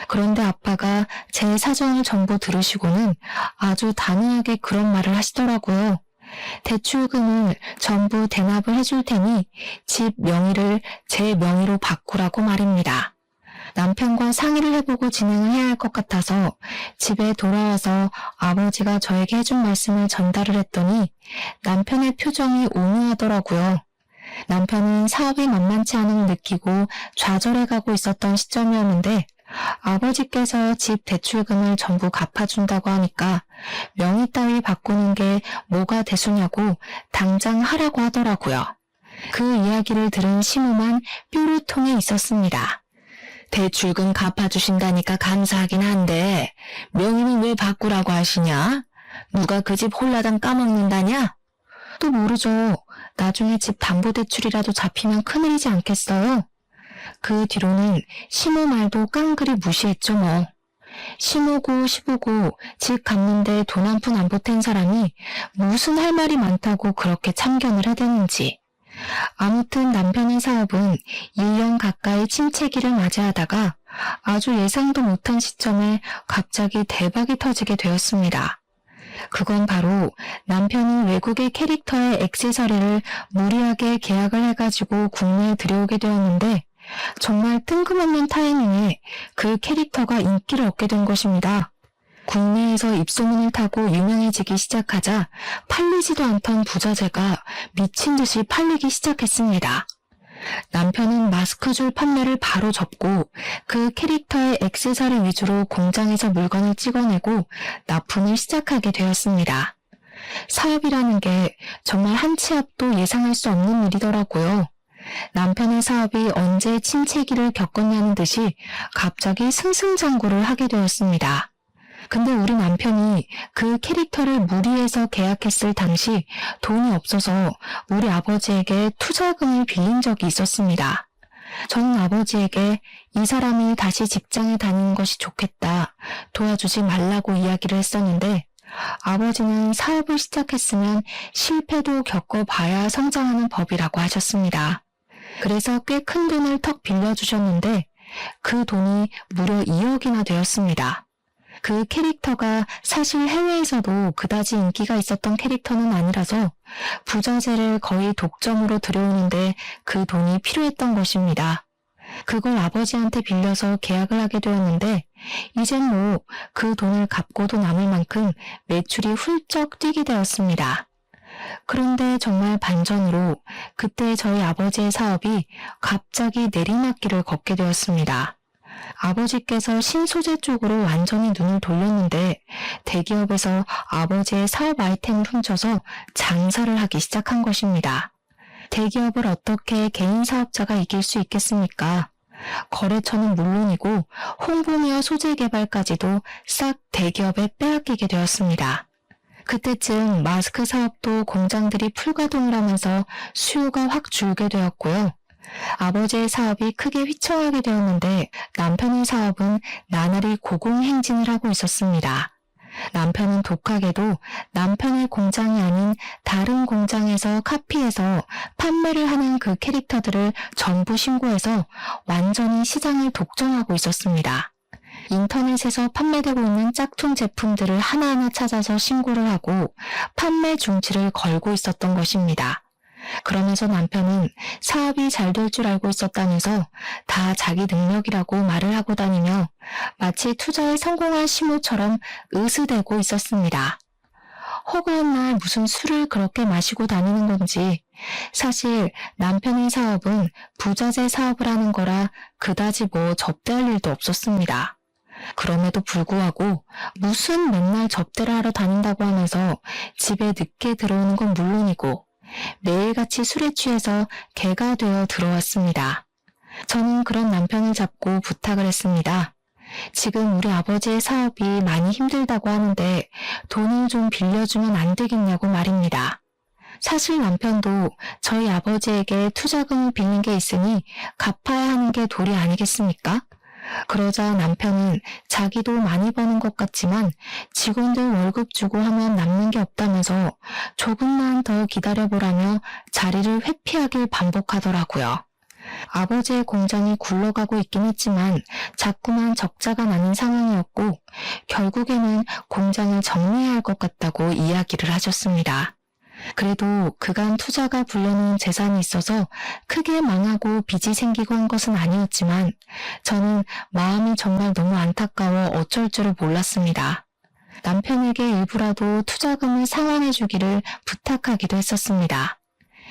그런데 아빠가 제 사정을 전부 들으시고는 아주 단호하게 그런 말을 하시더라고요. 대출금을 전부 대납을 해줄 테니 집 명의를 제 명의로 바꾸라고 말입니다. 남편과 상의를 해보고 진행을 해야 할 것 같아서 집에 돌아와서 아버지가 저에게 해준 말씀을 전달을 했더니 남편의 표정이 오묘하더라고요. 남편은 사업이 만만치 않음을 느끼고 좌절해가고 있었던 시점이었는데 아버지께서 집 대출금을 전부 갚아준다고 하니까 명의 따위 바꾸는 게 뭐가 대수냐고 당장 하라고 하더라고요. 그 이야기를 들은 시모만 뾰루통에 있었습니다. 대출금 갚아주신다니까 감사하긴 한데 명의는 왜 바꾸라고 하시냐? 누가 그 집 홀라당 까먹는다냐? 또 모르죠. 나중에 집 담보대출이라도 잡히면 큰일이지 않겠어요? 그 뒤로는 시모 말도 깡그리 무시했죠 뭐. 시모고 시부고 집 갚는데 돈 한 푼 안 보탠 사람이 무슨 할 말이 많다고 그렇게 참견을 해대는지. 아무튼 남편의 사업은 1년 가까이 침체기를 맞이하다가 아주 예상도 못한 시점에 갑자기 대박이 터지게 되었습니다. 그건 바로 남편이 외국의 캐릭터의 액세서리를 무리하게 계약을 해가지고 국내에 들여오게 되었는데 정말 뜬금없는 타이밍에 그 캐릭터가 인기를 얻게 된 것입니다. 국내에서 입소문을 타고 유명해지기 시작하자 팔리지도 않던 부자재가 미친 듯이 팔리기 시작했습니다. 남편은 마스크줄 판매를 바로 접고 그 캐릭터의 액세서리 위주로 공장에서 물건을 찍어내고 납품을 시작하게 되었습니다. 사업이라는 게 정말 한 치 앞도 예상할 수 없는 일이더라고요. 남편의 사업이 언제 침체기를 겪었냐는 듯이 갑자기 승승장구를 하게 되었습니다. 근데 우리 남편이 그 캐릭터를 무리해서 계약했을 당시 돈이 없어서 우리 아버지에게 투자금을 빌린 적이 있었습니다. 저는 아버지에게 이 사람이 다시 직장에 다니는 것이 좋겠다, 도와주지 말라고 이야기를 했었는데 아버지는 사업을 시작했으면 실패도 겪어봐야 성장하는 법이라고 하셨습니다. 그래서 꽤 큰 돈을 턱 빌려주셨는데 그 돈이 무려 2억이나 되었습니다. 그 캐릭터가 사실 해외에서도 그다지 인기가 있었던 캐릭터는 아니라서 부자재를 거의 독점으로 들여오는데 그 돈이 필요했던 것입니다. 그걸 아버지한테 빌려서 계약을 하게 되었는데 이젠 뭐 그 돈을 갚고도 남을 만큼 매출이 훌쩍 뛰게 되었습니다. 그런데 정말 반전으로 그때 저희 아버지의 사업이 갑자기 내리막길을 걷게 되었습니다. 아버지께서 신소재 쪽으로 완전히 눈을 돌렸는데 대기업에서 아버지의 사업 아이템을 훔쳐서 장사를 하기 시작한 것입니다. 대기업을 어떻게 개인 사업자가 이길 수 있겠습니까? 거래처는 물론이고 홍보며 소재 개발까지도 싹 대기업에 빼앗기게 되었습니다. 그때쯤 마스크 사업도 공장들이 풀가동을 하면서 수요가 확 줄게 되었고요. 아버지의 사업이 크게 휘청하게 되었는데 남편의 사업은 나날이 고공행진을 하고 있었습니다. 남편은 독하게도 남편의 공장이 아닌 다른 공장에서 카피해서 판매를 하는 그 캐릭터들을 전부 신고해서 완전히 시장을 독점하고 있었습니다. 인터넷에서 판매되고 있는 짝퉁 제품들을 하나하나 찾아서 신고를 하고 판매 중지를 걸고 있었던 것입니다. 그러면서 남편은 사업이 잘 될 줄 알고 있었다면서 다 자기 능력이라고 말을 하고 다니며 마치 투자에 성공한 시모처럼 으스대고 있었습니다. 허구한 날 무슨 술을 그렇게 마시고 다니는 건지 사실 남편의 사업은 부자재 사업을 하는 거라 그다지 뭐 접대할 일도 없었습니다. 그럼에도 불구하고 무슨 맨날 접대를 하러 다닌다고 하면서 집에 늦게 들어오는 건 물론이고 매일같이 술에 취해서 개가 되어 들어왔습니다. 저는 그런 남편을 잡고 부탁을 했습니다. 지금 우리 아버지의 사업이 많이 힘들다고 하는데 돈을 좀 빌려주면 안 되겠냐고 말입니다. 사실 남편도 저희 아버지에게 투자금을 빌린 게 있으니 갚아야 하는 게 도리 아니겠습니까? 그러자 남편은 자기도 많이 버는 것 같지만 직원들 월급 주고 하면 남는 게 없다면서 조금만 더 기다려보라며 자리를 회피하길 반복하더라고요. 아버지의 공장이 굴러가고 있긴 했지만 자꾸만 적자가 나는 상황이었고 결국에는 공장을 정리해야 할 것 같다고 이야기를 하셨습니다. 그래도 그간 투자가 불려놓은 재산이 있어서 크게 망하고 빚이 생기고 한 것은 아니었지만 저는 마음이 정말 너무 안타까워 어쩔 줄을 몰랐습니다. 남편에게 일부라도 투자금을 상환해 주기를 부탁하기도 했었습니다.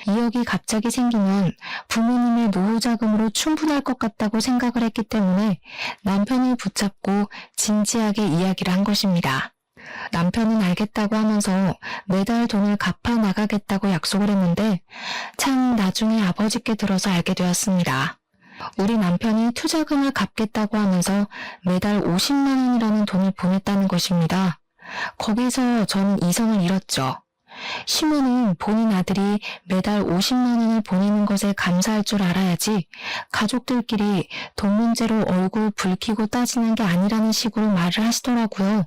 2억이 갑자기 생기면 부모님의 노후자금으로 충분할 것 같다고 생각을 했기 때문에 남편을 붙잡고 진지하게 이야기를 한 것입니다. 남편은 알겠다고 하면서 매달 돈을 갚아 나가겠다고 약속을 했는데 참 나중에 아버지께 들어서 알게 되었습니다. 우리 남편이 투자금을 갚겠다고 하면서 매달 50만 원이라는 돈을 보냈다는 것입니다. 거기서 저는 이성을 잃었죠. 시모는 본인 아들이 매달 50만 원을 보내는 것에 감사할 줄 알아야지 가족들끼리 돈 문제로 얼굴 붉히고 따지는 게 아니라는 식으로 말을 하시더라고요.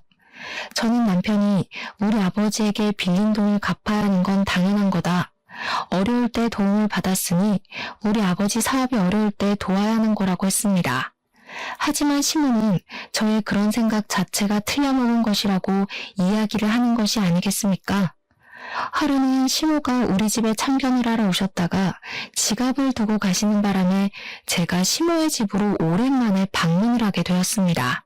저는 남편이 우리 아버지에게 빌린 돈을 갚아야 하는 건 당연한 거다. 어려울 때 도움을 받았으니 우리 아버지 사업이 어려울 때 도와야 하는 거라고 했습니다. 하지만 시모는 저의 그런 생각 자체가 틀려먹은 것이라고 이야기를 하는 것이 아니겠습니까? 하루는 시모가 우리 집에 참견을 하러 오셨다가 지갑을 두고 가시는 바람에 제가 시모의 집으로 오랜만에 방문을 하게 되었습니다.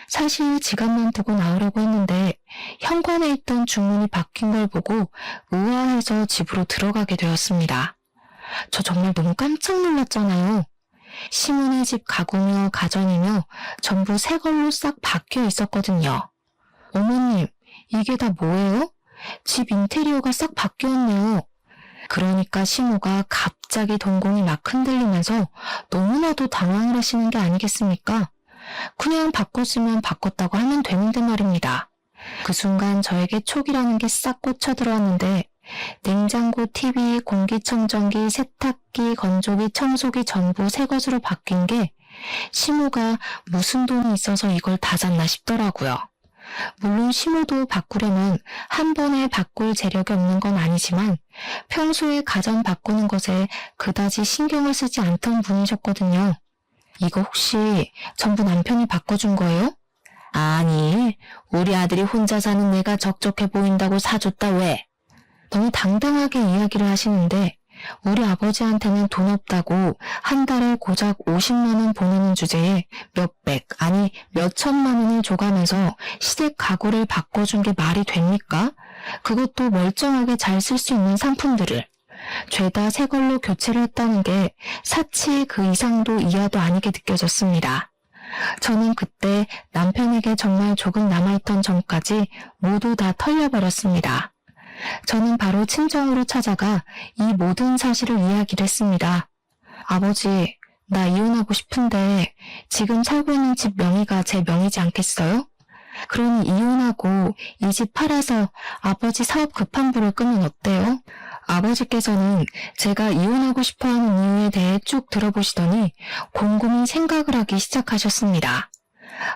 사실 지갑만 두고 나오려고 했는데 현관에 있던 주문이 바뀐 걸 보고 의아해서 집으로 들어가게 되었습니다. 저 정말 너무 깜짝 놀랐잖아요. 시모네 집 가구며 가전이며 전부 새 걸로 싹 바뀌어 있었거든요. 어머님, 이게 다 뭐예요? 집 인테리어가 싹 바뀌었네요. 그러니까 시모가 갑자기 동공이 막 흔들리면서 너무나도 당황을 하시는 게 아니겠습니까? 그냥 바꿨으면 바꿨다고 하면 되는데 말입니다. 그 순간 저에게 촉이라는 게 싹 꽂혀 들어왔는데 냉장고, TV, 공기청정기, 세탁기, 건조기, 청소기 전부 새 것으로 바뀐 게 시모가 무슨 돈이 있어서 이걸 다 샀나 싶더라고요. 물론 시모도 바꾸려면 한 번에 바꿀 재력이 없는 건 아니지만 평소에 가전 바꾸는 것에 그다지 신경을 쓰지 않던 분이셨거든요. 이거 혹시 전부 남편이 바꿔준 거예요? 아니, 우리 아들이 혼자 사는 내가 적적해 보인다고 사줬다 왜? 너무 당당하게 이야기를 하시는데 우리 아버지한테는 돈 없다고 한 달에 고작 50만 원 보내는 주제에 몇백, 아니 몇천만 원을 줘가면서 시댁 가구를 바꿔준 게 말이 됩니까? 그것도 멀쩡하게 잘 쓸 수 있는 상품들을. 죄다 새 걸로 교체를 했다는 게 사치 그 이상도 이하도 아니게 느껴졌습니다. 저는 그때 남편에게 정말 조금 남아있던 정까지 모두 다 털려버렸습니다. 저는 바로 친정으로 찾아가 이 모든 사실을 이야기를 했습니다. 아버지, 나 이혼하고 싶은데 지금 살고 있는 집 명의가 제 명의지 않겠어요? 그러니 이혼하고 이 집 팔아서 아버지 사업 급한불을 끄면 어때요? 아버지께서는 제가 이혼하고 싶어하는 이유에 대해 쭉 들어보시더니 곰곰이 생각을 하기 시작하셨습니다.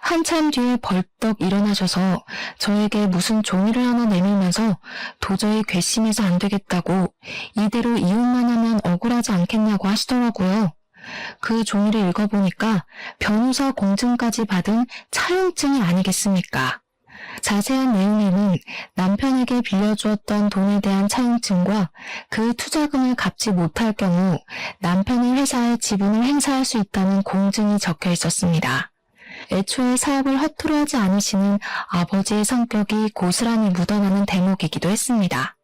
한참 뒤에 벌떡 일어나셔서 저에게 무슨 종이를 하나 내밀면서 도저히 괘씸해서 안 되겠다고 이대로 이혼만 하면 억울하지 않겠냐고 하시더라고요. 그 종이를 읽어보니까 변호사 공증까지 받은 차용증이 아니겠습니까? 자세한 내용에는 남편에게 빌려주었던 돈에 대한 차용증과 그 투자금을 갚지 못할 경우 남편의 회사에 지분을 행사할 수 있다는 공증이 적혀 있었습니다. 애초에 사업을 허투루 하지 않으시는 아버지의 성격이 고스란히 묻어나는 대목이기도 했습니다.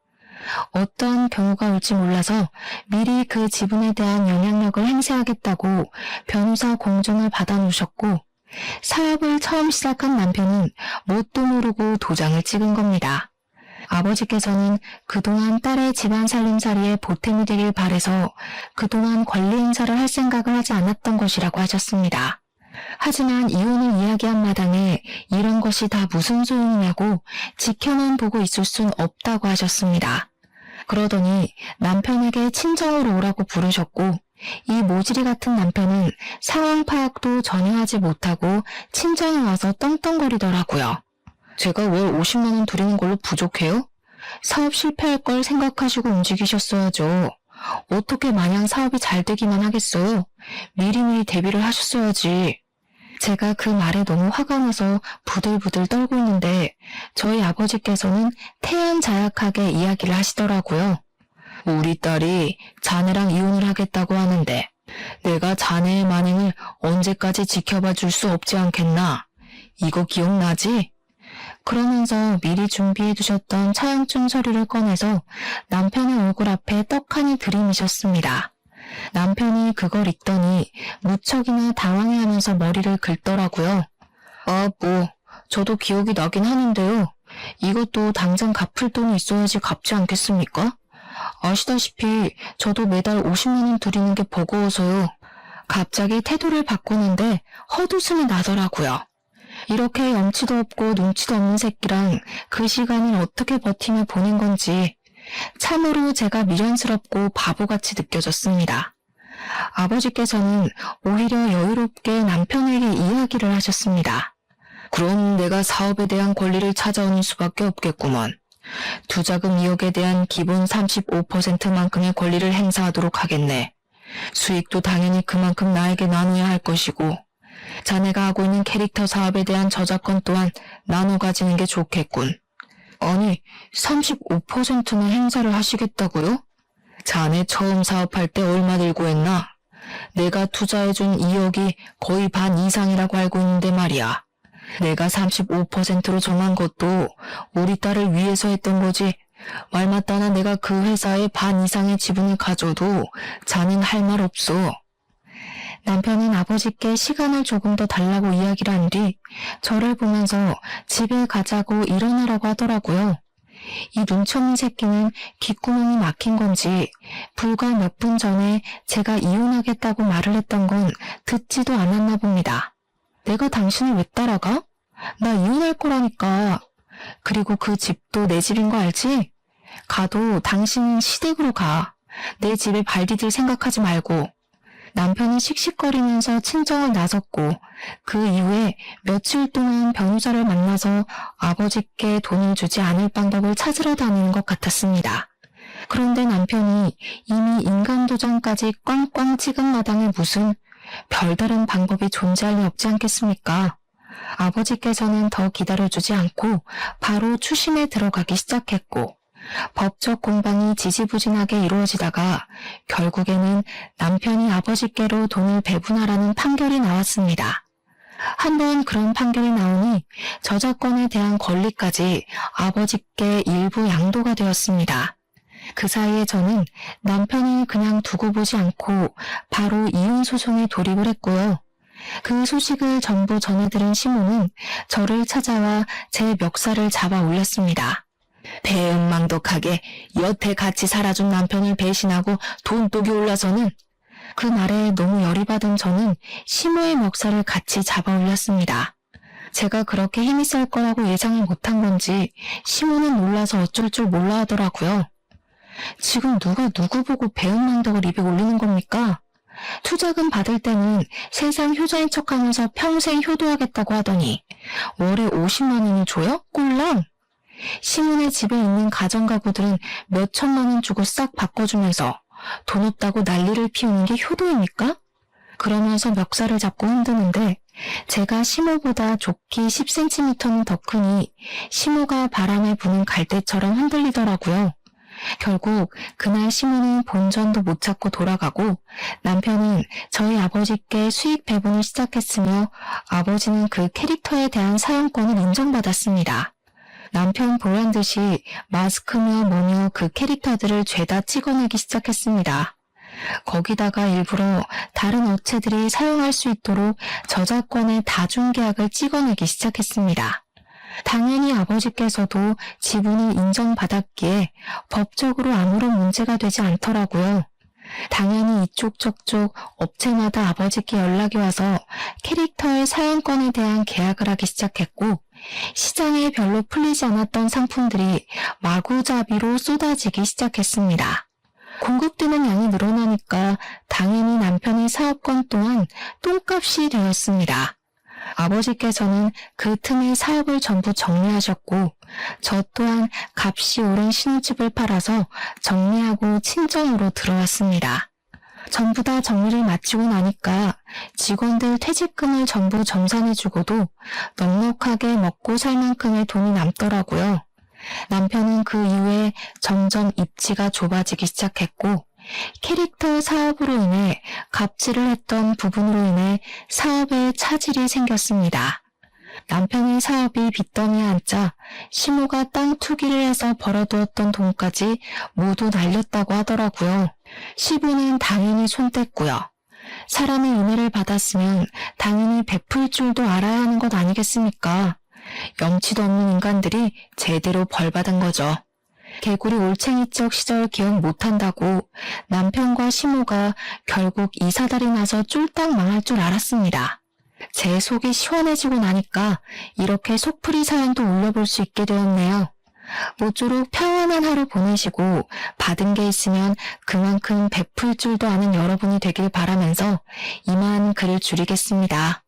어떤 경우가 올지 몰라서 미리 그 지분에 대한 영향력을 행사하겠다고 변호사 공증을 받아놓으셨고 사업을 처음 시작한 남편은 뭣도 모르고 도장을 찍은 겁니다. 아버지께서는 그동안 딸의 집안 살림살이에 보탬이 되길 바래서 그동안 권리 행사를 할 생각을 하지 않았던 것이라고 하셨습니다. 하지만 이혼을 이야기한 마당에 이런 것이 다 무슨 소용이냐고 지켜만 보고 있을 순 없다고 하셨습니다. 그러더니 남편에게 친정으로 오라고 부르셨고 이 모질이 같은 남편은 상황 파악도 전혀 하지 못하고 친정에 와서 떵떵거리더라고요. 제가 왜 50만 원 드리는 걸로 부족해요? 사업 실패할 걸 생각하시고 움직이셨어야죠. 어떻게 마냥 사업이 잘 되기만 하겠어요? 미리미리 대비를 하셨어야지. 제가 그 말에 너무 화가 나서 부들부들 떨고 있는데 저희 아버지께서는 태연자약하게 이야기를 하시더라고요. 우리 딸이 자네랑 이혼을 하겠다고 하는데 내가 자네의 만행을 언제까지 지켜봐 줄 수 없지 않겠나? 이거 기억나지? 그러면서 미리 준비해 두셨던 차용증 서류를 꺼내서 남편의 얼굴 앞에 떡하니 들이미셨습니다. 남편이 그걸 읽더니 무척이나 당황해하면서 머리를 긁더라고요. 저도 기억이 나긴 하는데요. 이것도 당장 갚을 돈이 있어야지 갚지 않겠습니까? 아시다시피 저도 매달 50만 원 드리는 게 버거워서요. 갑자기 태도를 바꾸는데 헛웃음이 나더라고요. 이렇게 염치도 없고 눈치도 없는 새끼랑 그 시간을 어떻게 버티며 보낸 건지 참으로 제가 미련스럽고 바보같이 느껴졌습니다. 아버지께서는 오히려 여유롭게 남편에게 이야기를 하셨습니다. 그럼 내가 사업에 대한 권리를 찾아오는 수밖에 없겠구먼. 투자금 2억에 대한 기본 35%만큼의 권리를 행사하도록 하겠네. 수익도 당연히 그만큼 나에게 나눠야 할 것이고 자네가 하고 있는 캐릭터 사업에 대한 저작권 또한 나눠 가지는 게 좋겠군. 아니, 35%나 행사를 하시겠다고요? 자네 처음 사업할 때 얼마 들고 했나? 내가 투자해준 2억이 거의 반 이상이라고 알고 있는데 말이야. 내가 35%로 정한 것도 우리 딸을 위해서 했던 거지. 말 맞다나 내가 그 회사의 반 이상의 지분을 가져도 자넨 할 말 없어. 남편은 아버지께 시간을 조금 더 달라고 이야기를 한 뒤 저를 보면서 집에 가자고 일어나라고 하더라고요. 이 눈치 없는 새끼는 귓구멍이 막힌 건지 불과 몇 분 전에 제가 이혼하겠다고 말을 했던 건 듣지도 않았나 봅니다. 내가 당신을 왜 따라가? 나 이혼할 거라니까. 그리고 그 집도 내 집인 거 알지? 가도 당신은 시댁으로 가. 내 집에 발 디딜 생각하지 말고. 남편은 씩씩거리면서 친정을 나섰고 그 이후에 며칠 동안 변호사를 만나서 아버지께 돈을 주지 않을 방법을 찾으러 다니는 것 같았습니다. 그런데 남편이 이미 인감도장까지 꽝꽝 찍은 마당에 무슨 별다른 방법이 존재할 리 없지 않겠습니까? 아버지께서는 더 기다려주지 않고 바로 추심에 들어가기 시작했고 법적 공방이 지지부진하게 이루어지다가 결국에는 남편이 아버지께로 돈을 배분하라는 판결이 나왔습니다. 한번 그런 판결이 나오니 저작권에 대한 권리까지 아버지께 일부 양도가 되었습니다. 그 사이에 저는 남편을 그냥 두고 보지 않고 바로 이혼 소송에 돌입을 했고요. 그 소식을 전부 전해들은 시모는 저를 찾아와 제 멱살을 잡아 올렸습니다. 배은망덕하게 여태 같이 살아준 남편을 배신하고 돈독이 올라서는. 그 말에 너무 열이 받은 저는 시모의 멱살을 같이 잡아 올렸습니다. 제가 그렇게 힘이 셀 거라고 예상을 못한 건지 시모는 놀라서 어쩔 줄 몰라 하더라고요. 지금 누가 누구 보고 배은망덕을 입에 올리는 겁니까? 투자금 받을 때는 세상 효자인 척하면서 평생 효도하겠다고 하더니 월에 50만 원을 줘요? 꼴랑! 시몬의 집에 있는 가정가구들은 몇 천만 원 주고 싹 바꿔주면서 돈 없다고 난리를 피우는 게 효도입니까? 그러면서 멱살을 잡고 흔드는데 제가 시모보다 좋기 10cm는 더 크니 시모가 바람에 부는 갈대처럼 흔들리더라고요. 결국 그날 시모는 본전도 못 찾고 돌아가고 남편은 저희 아버지께 수익 배분을 시작했으며 아버지는 그 캐릭터에 대한 사용권을 인정받았습니다. 남편 보란 듯이 마스크며 뭐며 그 캐릭터들을 죄다 찍어내기 시작했습니다. 거기다가 일부러 다른 업체들이 사용할 수 있도록 저작권의 다중계약을 찍어내기 시작했습니다. 당연히 아버지께서도 지분을 인정받았기에 법적으로 아무런 문제가 되지 않더라고요. 당연히 이쪽 저쪽 업체마다 아버지께 연락이 와서 캐릭터의 사용권에 대한 계약을 하기 시작했고 시장에 별로 풀리지 않았던 상품들이 마구잡이로 쏟아지기 시작했습니다. 공급되는 양이 늘어나니까 당연히 남편의 사업권 또한 똥값이 되었습니다. 아버지께서는 그 틈에 사업을 전부 정리하셨고 저 또한 값이 오른 신혼집을 팔아서 정리하고 친정으로 들어왔습니다. 전부 다 정리를 마치고 나니까 직원들 퇴직금을 전부 정산해주고도 넉넉하게 먹고 살 만큼의 돈이 남더라고요. 남편은 그 이후에 점점 입지가 좁아지기 시작했고 캐릭터 사업으로 인해 갑질을 했던 부분으로 인해 사업에 차질이 생겼습니다. 남편의 사업이 빚더미에 앉자 시모가 땅 투기를 해서 벌어두었던 돈까지 모두 날렸다고 하더라고요. 시부는 당연히 손댔고요. 사람의 은혜를 받았으면 당연히 베풀 줄도 알아야 하는 것 아니겠습니까? 염치도 없는 인간들이 제대로 벌받은 거죠. 개구리 올챙이적 시절 기억 못한다고 남편과 시모가 결국 이사달이 나서 쫄딱 망할 줄 알았습니다. 제 속이 시원해지고 나니까 이렇게 속풀이 사연도 올려볼 수 있게 되었네요. 모쪼록 평안한 하루 보내시고 받은 게 있으면 그만큼 베풀 줄도 아는 여러분이 되길 바라면서 이만 글을 줄이겠습니다.